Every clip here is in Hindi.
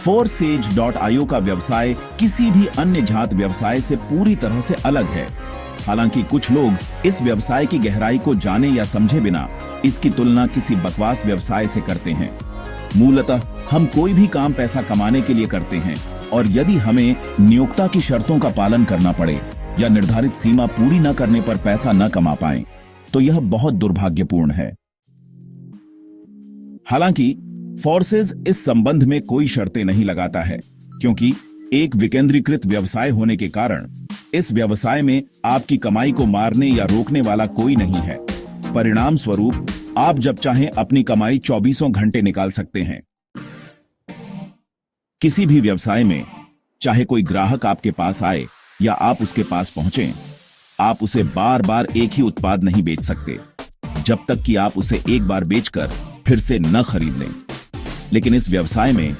forsage.io का व्यवसाय किसी भी अन्य जात व्यवसाय से पूरी तरह से अलग है। हालांकि कुछ लोग इस व्यवसाय की गहराई को जाने या समझे बिना इसकी तुलना किसी बकवास व्यवसाय से करते हैं। मूलतः हम कोई भी काम पैसा कमाने के लिए करते हैं, और यदि हमें नियोक्ता की शर्तों का पालन करना पड़े या निर्धारित सीमा पूरी न करने पर पैसा न कमा पाएं, तो यह बहुत दुर्भाग्यपूर्ण है। हालांकि फोर्सेज इस संबंध में कोई शर्तें नहीं लगाता है, क्योंकि एक विकेंद्रीकृत व्यवसाय होने के कारण इस व्यवसाय में आपकी कमाई को मारने या रोकने वाला कोई नहीं है। परिणाम स्वरूप आप जब चाहें अपनी कमाई 24 घंटे निकाल सकते हैं। किसी भी व्यवसाय में चाहे कोई ग्राहक आपके पास आए या आप उसके पास पहुंचें, आप उसे बार बार एक ही उत्पाद नहीं बेच सकते जब तक कि आप उसे एक बार बेचकर फिर से न खरीद लें। लेकिन इस व्यवसाय में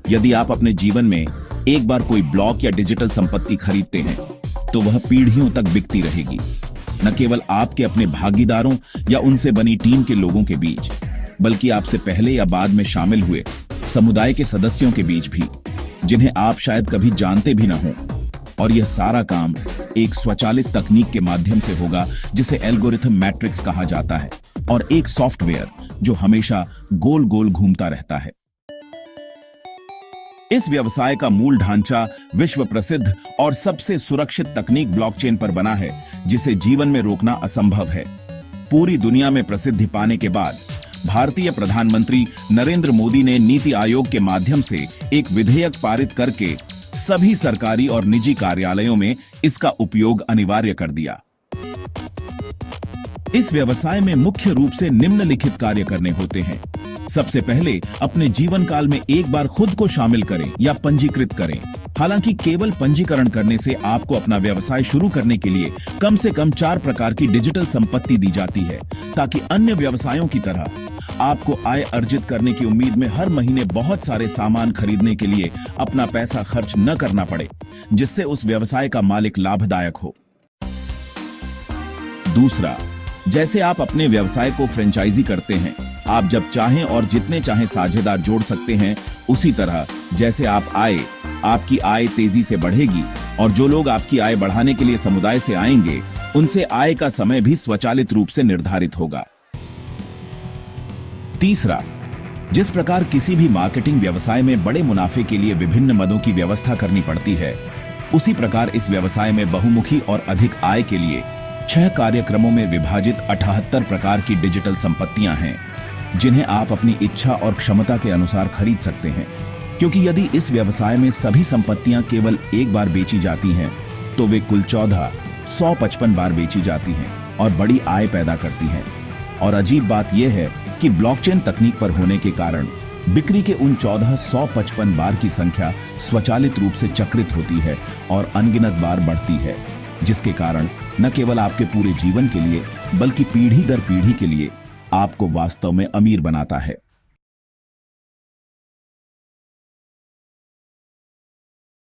यदि आप अपने जीवन में एक बार कोई ब्लॉक या डिजिटल संपत्ति खरीदते हैं, तो वह पीढ़ियों तक बिकती रहेगी, न केवल आपके अपने भागीदारों या उनसे बनी टीम के लोगों के बीच, बल्कि आपसे पहले या बाद में शामिल हुए समुदाय के सदस्यों के बीच भी, जिन्हें आप शायद कभी जानते भी न हों। और यह सारा काम एक स्वचालित तकनीक के माध्यम से होगा जिसे एल्गोरिथम मैट्रिक्स कहा जाता है, और एक सॉफ्टवेयर जो हमेशा गोल गोल घूमता रहता है। इस व्यवसाय का मूल ढांचा विश्व प्रसिद्ध और सबसे सुरक्षित तकनीक ब्लॉकचेन पर बना है, जिसे जीवन में रोकना असंभव है। पूरी दुनिया में प्रसिद्धि पाने के बाद भारतीय प्रधानमंत्री नरेंद्र मोदी ने नीति आयोग के माध्यम से एक विधेयक पारित करके सभी सरकारी और निजी कार्यालयों में इसका उपयोग अनिवार्य कर दिया। इस व्यवसाय में मुख्य रूप से निम्नलिखित कार्य करने होते हैं। सबसे पहले अपने जीवन काल में एक बार खुद को शामिल करें या पंजीकृत करें। हालांकि केवल पंजीकरण करने से आपको अपना व्यवसाय शुरू करने के लिए कम से कम 4 प्रकार की डिजिटल संपत्ति दी जाती है, ताकि अन्य व्यवसायों की तरह आपको आय अर्जित करने की उम्मीद में हर महीने बहुत सारे सामान खरीदने के लिए अपना पैसा खर्च न करना पड़े, जिससे उस व्यवसाय का मालिक लाभदायक हो। दूसरा, जैसे आप अपने व्यवसाय को फ्रेंचाइजी करते हैं, आप जब चाहें और जितने चाहें साझेदार जोड़ सकते हैं। उसी तरह जैसे आपकी आय तेजी से बढ़ेगी, और जो लोग आपकी आय बढ़ाने के लिए समुदाय से आएंगे, उनसे आय का समय भी स्वचालित रूप से निर्धारित होगा। तीसरा, जिस प्रकार किसी भी मार्केटिंग व्यवसाय में बड़े मुनाफे के लिए विभिन्न मदों की व्यवस्था करनी पड़ती है, उसी प्रकार इस व्यवसाय में बहुमुखी और अधिक आय के लिए 6 कार्यक्रमों में विभाजित 78 प्रकार की डिजिटल संपत्तियां हैं, जिन्हें आप अपनी इच्छा और क्षमता के अनुसार खरीद सकते हैं। क्योंकि यदि इस व्यवसाय में सभी संपत्तियां केवल एक बार बेची जाती हैं, तो वे कुल 1,455 बार बेची जाती हैं और बड़ी आय पैदा करती हैं। और अजीब बात यह है कि ब्लॉकचेन तकनीक पर होने के कारण बिक्री के उन 1,455 बार की संख्या स्वचालित रूप से चक्रित होती है और अनगिनत बार बढ़ती है, जिसके कारण न केवल आपके पूरे जीवन के लिए, बल्कि पीढ़ी दर पीढ़ी के लिए आपको वास्तव में अमीर बनाता है।